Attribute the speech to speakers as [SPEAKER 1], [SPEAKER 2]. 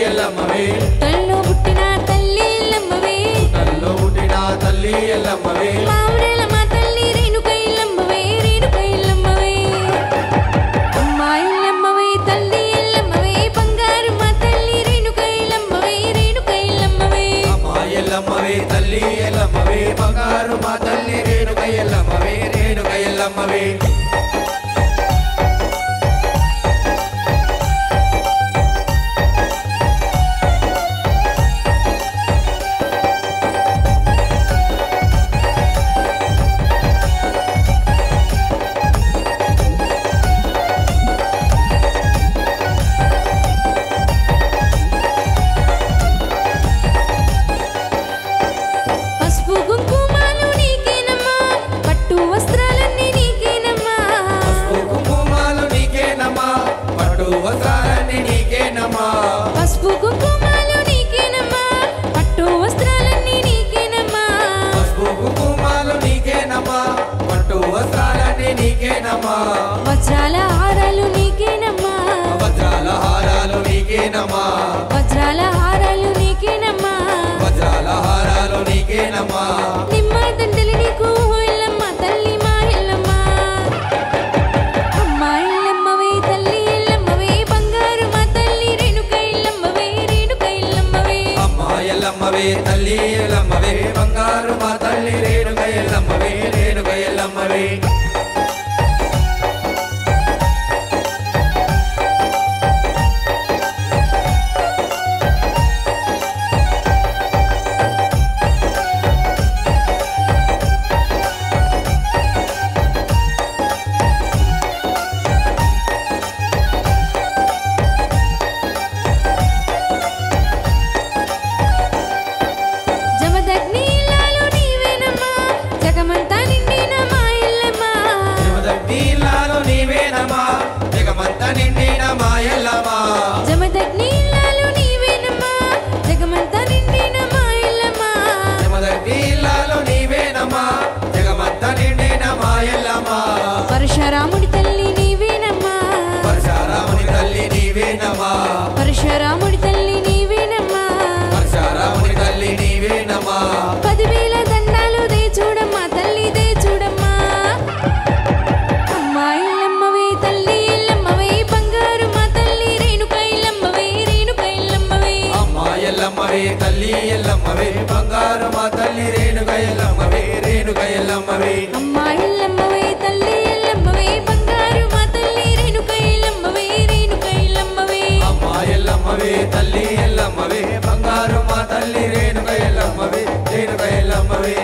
[SPEAKER 1] ఎల్లమ్మవే
[SPEAKER 2] తల్లో పుట్టిన తల్లి ఎల్లమ్మవే
[SPEAKER 1] తల్లో పుట్టిన తల్లి ఎల్లమ్మవే
[SPEAKER 2] మావురేల మా తల్లి రేణుక ఎల్లమ్మవే రేణుక ఎల్లమ్మవే అమ్మా ఎల్లమ్మవే తల్లి ఎల్లమ్మవే బంగారు మా తల్లి రేణుక ఎల్లమ్మవే రేణుక ఎల్లమ్మవే
[SPEAKER 1] అమ్మా ఎల్లమ్మవే తల్లి ఎల్లమ్మవే బంగారు మా తల్లి రేణుక ఎల్లమ్మవే రేణుక ఎల్లమ్మవే
[SPEAKER 2] పసుపు కుంకుమాలు నీకేనమ్మా పట్టు వస్త్రాలన్నీ నీకేనమ్మా
[SPEAKER 1] పసుపు కుంకుమాలు నీకేనమ్మా పట్టు వస్త్రాలన్నీ నీకేనమ్మా
[SPEAKER 2] పసుపు కుంకుమాలు నీకేనమ్మా పట్టు వస్త్రాలన్నీ నీకేనమ్మా
[SPEAKER 1] పసుపు కుంకుమాలు నీకేనమ్మా పట్టు వస్త్రాలన్నీ నీకేనమ్మా
[SPEAKER 2] వజ్రాల హారాలు నీకేనమ్మా
[SPEAKER 1] వజ్రాల హారాలు నీకేనమ్మా
[SPEAKER 2] వజ్రాల హారాలు నీకేనమ్మా
[SPEAKER 1] వజ్రాల హారాలు నీకేనమ్మా
[SPEAKER 2] నిమ్మ దండలు నీకు ఎల్లమ్మ తల్లి మా ఎల్లమ్మ అమ్మా ఎల్లమ్మవే తల్లి ఎల్లమ్మవే బంగారు మా తల్లి రేణుక ఎల్లమ్మవే రేణుక ఎల్లమ్మవే
[SPEAKER 1] అమ్మా ఎల్లమ్మవే తల్లి ఎల్లమ్మవే బంగారు మా తల్లి రేణుక ఎల్లమ్మవే రేణుక ఎల్లమ్మవే
[SPEAKER 2] జమదగ్నిలాలు నీవేనమ్మా జగమంతా నిండిన మా ఎల్లమ్మ
[SPEAKER 1] జమదగ్నిలాలు నీవేనమ్మా జగమంతా నిండిన మా ఎల్లమ్మ
[SPEAKER 2] జమదగ్నిలాలు నీవేనమ్మా జగమంతా నిండిన మా ఎల్లమ్మ
[SPEAKER 1] జమదగ్నిలాలు నీవేనమ్మా జగమంతా నిండిన మా ఎల్లమ్మ
[SPEAKER 2] పరశురాముడి తల్లి నీవేనమ్మా
[SPEAKER 1] పరశురాముని తల్లి నీవేనమ్మా
[SPEAKER 2] పరశురాముడి తల్లి నీవేనమ్మా
[SPEAKER 1] పరశురాముని తల్లి నీవేనమ్మా
[SPEAKER 2] 10,000 దండాలు దే చూడమ్మా తల్లి దే చూడమ్మా అమ్మా ఎల్లమ్మవే తల్లి ఎల్లమ్మవే బంగారు మా తల్లి రేణుక ఎల్లమ్మవే రేణుక ఎల్లమ్మవే
[SPEAKER 1] అమ్మా ఎల్లమ్మవే తల్లి ఎల్లమ్మవే బంగారు మా తల్లి రేణుక ఎల్లమ్మవే రేణుక ఎల్లమ్మవే
[SPEAKER 2] అమ్మా ఎల్లమ్మవే తల్లి ఎల్లమ్మవే బంగారు మా తల్లి రేణుక ఎల్లమ్మవే రేణుక ఎల్లమ్మవే
[SPEAKER 1] అమ్మా ఎల్లమ్మవే తల్లి ఎల్లమ్మవే బంగారు మా తల్లి రేణుక ఎల్లమ్మవే రేణుక ఎల్లమ్మవే